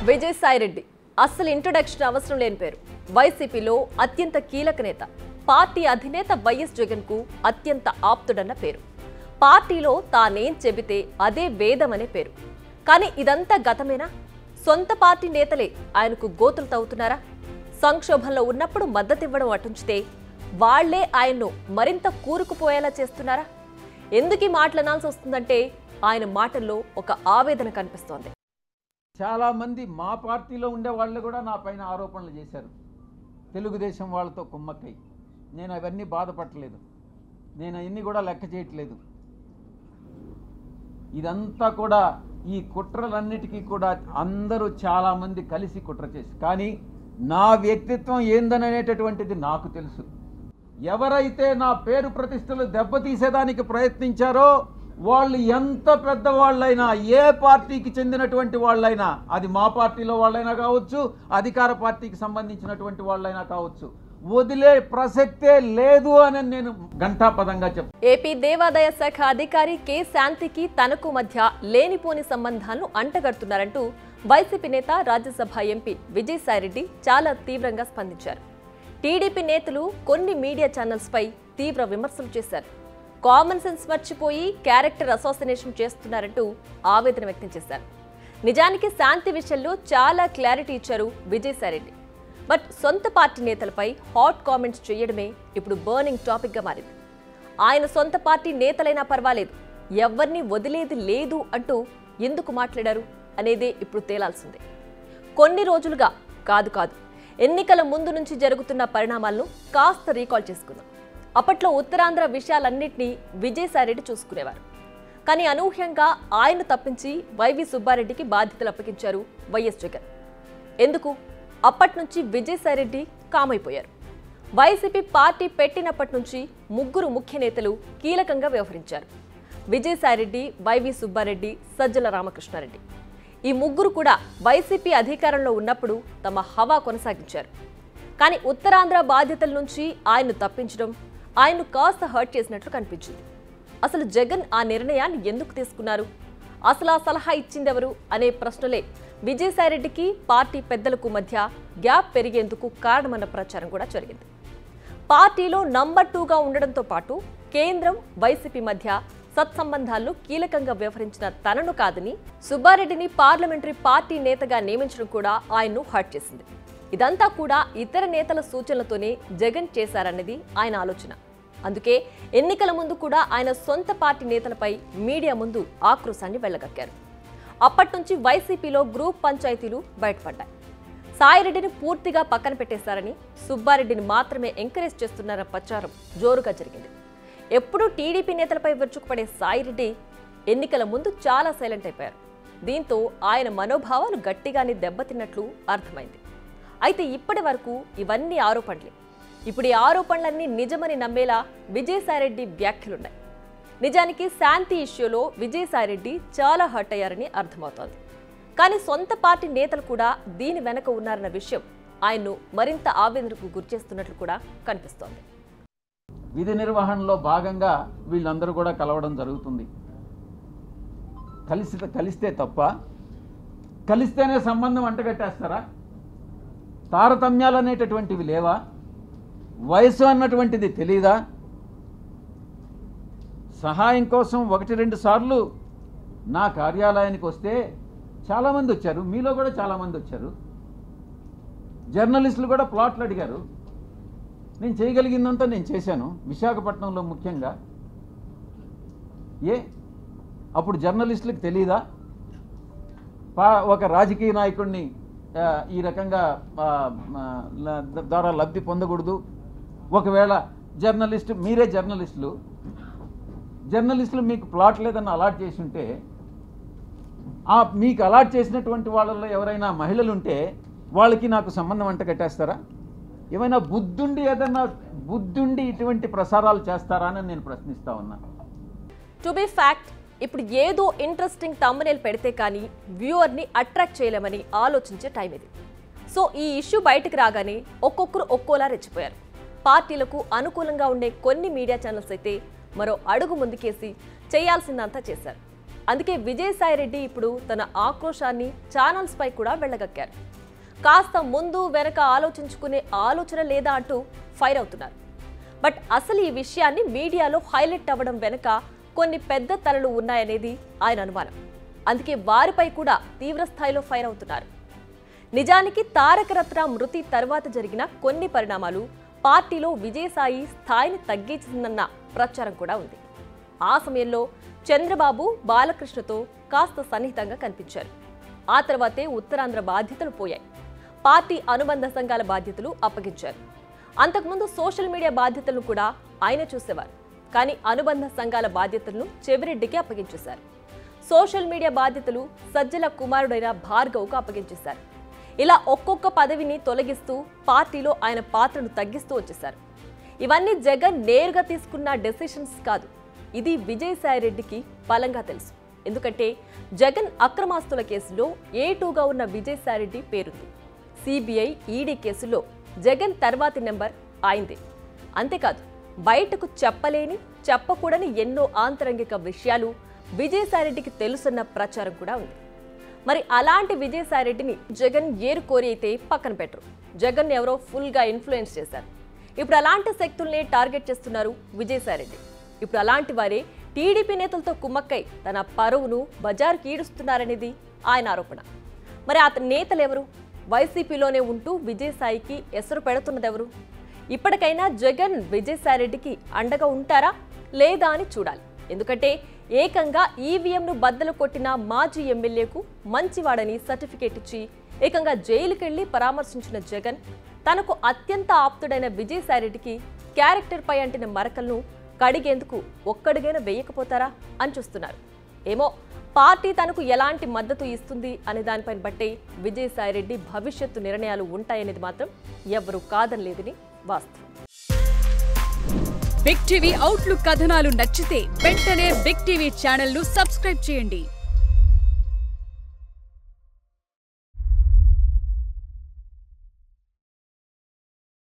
విజయసాయిరెడ్డి అసలు ఇంట్రొడక్షన్ అవసరం లేని పేరు. వైసీపీలో అత్యంత కీలక నేత, పార్టీ అధినేత వైఎస్ జగన్ కు అత్యంత ఆప్తుడన్న పేరు. పార్టీలో తానేం చెబితే అదే వేదమనే పేరు. కానీ ఇదంతా గతమేనా? సొంత పార్టీ నేతలే ఆయనకు గోతులు తవ్వుతున్నారా? సంక్షోభంలో ఉన్నప్పుడు మద్దతివ్వడం అటుంచితే వాళ్లే ఆయన్ను మరింత కూరుకుపోయేలా చేస్తున్నారా? ఎందుకు మాటలనాల్సి వస్తుందంటే ఆయన మాటల్లో ఒక ఆవేదన కనిపిస్తోంది. చాలా మంది మా పార్టీలో ఉండే వాళ్ళు కూడా నా పైన ఆరోపణలు చేశారు. తెలుగుదేశం వాళ్ళతో కుమ్మక్కై. నేను అవన్నీ బాధపడలేదు. నేను అవన్నీ కూడా లెక్క చేయట్లేదు. ఇదంతా కూడా ఈ కుట్రలన్నిటికీ కూడా అందరూ చాలామంది కలిసి కుట్ర చేసి, కానీ నా వ్యక్తిత్వం ఏందనేటటువంటిది నాకు తెలుసు. ఎవరైతే నా పేరు ప్రతిష్టలు దెబ్బతీసేదానికి ప్రయత్నించారో వాళ్ళు ఎంత పెద్దవాళ్ళైనా, ఏ పార్టీకి చెందినటువంటి వాళ్ళైనా, అది మా పార్టీలో వాళ్ళైనా కావచ్చు, అధికార పార్టీకి సంబంధించినటువంటి వాళ్ళైనా కావచ్చు, వదిలే ప్రసక్తే లేదు అని నేను ఘంటాపదంగా చెప్తాను. ఏపీ దేవాదాయ శాఖ అధికారి కె శాంతికి తనకు మధ్య లేనిపోని సంబంధాలను అంటగడుతున్నారంటూ వైసీపీ నేత, రాజ్యసభ ఎంపీ విజయసాయిరెడ్డి చాలా తీవ్రంగా స్పందించారు. టీడీపీ నేతలు కొన్ని మీడియా ఛానల్స్ పై తీవ్ర విమర్శలు చేశారు. కామన్ సెన్స్ మర్చిపోయి క్యారెక్టర్ అసోసినేషన్ చేస్తున్నారంటూ ఆవేదన వ్యక్తం చేశారు. నిజానికి శాంతి విషయంలో చాలా క్లారిటీ ఇచ్చారు విజయసాయిరెడ్డి. బట్ సొంత పార్టీ నేతలపై హాట్ కామెంట్స్ చేయడమే ఇప్పుడు బర్నింగ్ టాపిక్గా మారింది. ఆయన సొంత పార్టీ నేతలైనా పర్వాలేదు, ఎవరిని వదిలేది లేదు అంటూ ఎందుకు మాట్లాడారు అనేదే ఇప్పుడు తేలాల్సిందే. కొన్ని రోజులుగా కాదు ఎన్నికల ముందు నుంచి జరుగుతున్న పరిణామాలను కాస్త రీకాల్ చేసుకుందాం. అప్పట్లో ఉత్తరాంధ్ర విషయాలన్నింటినీ విజయసాయిరెడ్డి చూసుకునేవారు. కానీ అనూహ్యంగా ఆయన తప్పించి వైవి సుబ్బారెడ్డికి బాధ్యతలు అప్పగించారు వైఎస్ జగన్. ఎందుకు? అప్పటి నుంచి విజయసాయిరెడ్డి కామైపోయారు. వైసీపీ పార్టీ పెట్టినప్పటి నుంచి ముగ్గురు ముఖ్య నేతలు కీలకంగా వ్యవహరించారు. విజయసాయిరెడ్డి, వైవి సుబ్బారెడ్డి, సజ్జల రామకృష్ణారెడ్డి. ఈ ముగ్గురు కూడా వైసీపీ అధికారంలో ఉన్నప్పుడు తమ హవా కొనసాగించారు. కానీ ఉత్తరాంధ్ర బాధ్యతల నుంచి ఆయన్ను తప్పించడం ఆయన్ను కాస్త హర్ట్ చేసినట్లు కనిపించింది. అసలు జగన్ ఆ నిర్ణయాన్ని ఎందుకు తీసుకున్నారు? అసలు ఆ సలహా ఇచ్చిందెవరు అనే ప్రశ్నలే విజయసాయిరెడ్డికి, పార్టీ పెద్దలకు మధ్య గ్యాప్ పెరిగేందుకు కారణమన్న ప్రచారం కూడా జరిగింది. పార్టీలో నంబర్ 2గా ఉండడంతో పాటు కేంద్రం, వైసీపీ మధ్య సత్సంబంధాల్లో కీలకంగా వ్యవహరించిన తనను కాదని సుబ్బారెడ్డిని పార్లమెంటరీ పార్టీ నేతగా నియమించడం కూడా ఆయన్ను హర్ట్ చేసింది. ఇదంతా కూడా ఇతర నేతల సూచనలతోనే జగన్ చేశారన్నది ఆయన ఆలోచన. అందుకే ఎన్నికల ముందు కూడా ఆయన సొంత పార్టీ నేతలపై మీడియా ముందు ఆక్రోశాన్ని వెళ్లగక్కారు. అప్పటి నుంచి వైసీపీలో గ్రూప్ పంచాయతీలు బయటపడ్డాయి. సాయిరెడ్డిని పూర్తిగా పక్కన పెట్టేశారని, సుబ్బారెడ్డిని మాత్రమే ఎంకరేజ్ చేస్తున్నారన్న ప్రచారం జోరుగా జరిగింది. ఎప్పుడూ టీడీపీ నేతలపై విరుచుకుపడే సాయిరెడ్డి ఎన్నికల ముందు చాలా సైలెంట్ అయిపోయారు. దీంతో ఆయన మనోభావాలు గట్టిగానే దెబ్బతిన్నట్లు అర్థమైంది. అయితే ఇప్పటి వరకు ఇవన్నీ ఆరోపణలే. ఇప్పుడు ఈ ఆరోపణలన్నీ నిజమని నమ్మేలా విజయసాయిరెడ్డి వ్యాఖ్యలున్నాయి. నిజానికి శాంతి ఇష్యూలో విజయసాయిరెడ్డి చాలా హర్ట్ అయ్యారని అర్థమవుతోంది. కానీ సొంత పార్టీ నేతలు కూడా దీని వెనక ఉన్నారన్న విషయం ఆయన్ను మరింత ఆవేదనకు గురిచేస్తున్నట్లు కూడా కనిపిస్తోంది. విధి నిర్వహణలో భాగంగా వీళ్ళందరూ కూడా కలవడం జరుగుతుంది. కలిస్తే తప్ప, కలిస్తేనే సంబంధం అంటగట్టేస్తారా? తారతమ్యాలు అనేటటువంటివి లేవా? వయసు అన్నటువంటిది తెలీదా? సహాయం కోసం 1-2 సార్లు నా కార్యాలయానికి వస్తే చాలామంది వచ్చారు. మీలో కూడా చాలామంది వచ్చారు. జర్నలిస్టులు కూడా ప్లాట్లు అడిగారు. నేను చేయగలిగిందంతా నేను చేశాను, విశాఖపట్నంలో ముఖ్యంగా. అప్పుడు జర్నలిస్టులకు తెలీదా? ఒక రాజకీయ నాయకుడిని ఈ రకంగా ద్వారా లబ్ధి పొందకూడదు. ఒకవేళ మీరే జర్నలిస్టులు మీకు ప్లాట్ లేదని అలాట్ చేసి ఉంటే, మీకు అలాట్ చేసినటువంటి వాళ్ళలో ఎవరైనా మహిళలు ఉంటే వాళ్ళకి నాకు సంబంధం అంట కట్టేస్తారా? ఏమైనా బుద్ధుండి ఇటువంటి ప్రసారాలు చేస్తారా అని నేను ప్రశ్నిస్తా ఉన్నా. టు బి ఫ్యాక్ట్, ఇప్పుడు ఏదో ఇంట్రెస్టింగ్ థంబ్నెయిల్ పెడితే కానీ వ్యూవర్ని అట్రాక్ట్ చేయలేమని ఆలోచించే టైం ఇది. సో ఈ ఇష్యూ బయటకు రాగానే ఒక్కొక్కరు ఒక్కోలా రెచ్చిపోయారు. పార్టీలకు అనుకూలంగా ఉండే కొన్ని మీడియా ఛానల్స్ అయితే మరో అడుగు ముందుకేసి చేయాల్సిందంతా చేశారు. అందుకే విజయసాయిరెడ్డి ఇప్పుడు తన ఆక్రోశాన్ని ఛానల్స్ పై కూడా వెళ్ళగక్కారు. కాస్త ముందు వెనక ఆలోచించుకునే ఆలోచన లేదా అంటూ ఫైర్ అవుతున్నారు. బట్ అసలు ఈ విషయాన్ని మీడియాలో హైలైట్ అవ్వడం వెనుక కొన్ని పెద్ద తలలు ఉన్నాయనేది ఆయన అనుమానం. అందుకే వారిపై కూడా తీవ్ర స్థాయిలో ఫైర్ అవుతున్నారు. నిజానికి తారక రత్న మృతి తర్వాత జరిగిన కొన్ని పరిణామాలు పార్టీలో విజయసాయి స్థాయిని తగ్గించిందన్న ప్రచారం కూడా ఉంది. ఆ సమయంలో చంద్రబాబు బాలకృష్ణతో కాస్త సన్నిహితంగా కనిపించారు. ఆ తర్వాతే ఉత్తరాంధ్ర బాధ్యతలు పోయాయి. పార్టీ అనుబంధ సంఘాల బాధ్యతలు అప్పగించారు. అంతకుముందు సోషల్ మీడియా బాధ్యతలను కూడా ఆయన చూసేవారు. కానీ అనుబంధ సంఘాల బాధ్యతలను చెవిరెడ్డికి అప్పగించేశారు. సోషల్ మీడియా బాధ్యతలు సజ్జల కుమారుడైన భార్గవ్కు అప్పగించేశారు. ఇలా ఒక్కొక్క పదవిని తొలగిస్తూ పార్టీలో ఆయన పాత్రను తగ్గిస్తూ వచ్చేశారు. ఇవన్నీ జగన్ నేరుగా తీసుకున్న డెసిషన్స్ కాదు. ఇది విజయసాయిరెడ్డికి బలంగా తెలుసు. ఎందుకంటే జగన్ అక్రమాస్తుల కేసులో A2గా ఉన్న విజయసాయిరెడ్డి పేరుంది. సిబిఐ, ఈడీ కేసులో జగన్ తర్వాతి నెంబర్ ఆయనదే. అంతేకాదు, బయటకు చెప్పలేని, చెప్పకూడని ఎన్నో ఆంతరంగిక విషయాలు విజయసాయిరెడ్డికి తెలుసన్న ప్రచారం కూడా ఉంది. మరి అలాంటి విజయసాయిరెడ్డిని జగన్ ఏరుకోరి అయితే పక్కన పెట్టరు. జగన్ ఎవరో ఫుల్గా ఇన్ఫ్లుయెన్స్ చేశారు. ఇప్పుడు అలాంటి శక్తుల్ని టార్గెట్ చేస్తున్నారు విజయసాయిరెడ్డి. ఇప్పుడు అలాంటి వారే టీడీపీ నేతలతో కుమ్మక్కై తన పరువును బజారుకి ఈడుస్తున్నారనేది ఆయన ఆరోపణ. మరి అతని నేతలు ఎవరు? వైసీపీలోనే ఉంటూ విజయసాయికి ఎసరు పెడుతున్నదెవరు? ఇప్పటికైనా జగన్ విజయసాయిరెడ్డికి అండగా ఉంటారా లేదా అని చూడాలి. ఎందుకంటే ఏకంగా ఈవీఎంను బద్దలు కొట్టిన మాజీ ఎమ్మెల్యేకు మంచివాడని సర్టిఫికేట్ ఇచ్చి ఏకంగా జైలుకెళ్లి పరామర్శించిన జగన్ తనకు అత్యంత ఆప్తుడైన విజయసాయిరెడ్డికి క్యారెక్టర్ పై అంటిన మరకలను కడిగేందుకు ఒక్కడిగైనా వేయకపోతారా అని చూస్తున్నారు. ఏమో, పార్టీ తనకు ఎలాంటి మద్దతు ఇస్తుంది అనే దానిపైన బట్టే విజయసాయిరెడ్డి భవిష్యత్తు నిర్ణయాలు ఉంటాయనేది మాత్రం ఎవరూ కాదనలేదని వాస్తవం. బిగ్ టీవీ అవుట్లుక్ కథనాలు నచ్చితే వెంటనే బిగ్ టీవీ ఛానల్ ను సబ్స్క్రైబ్ చేయండి.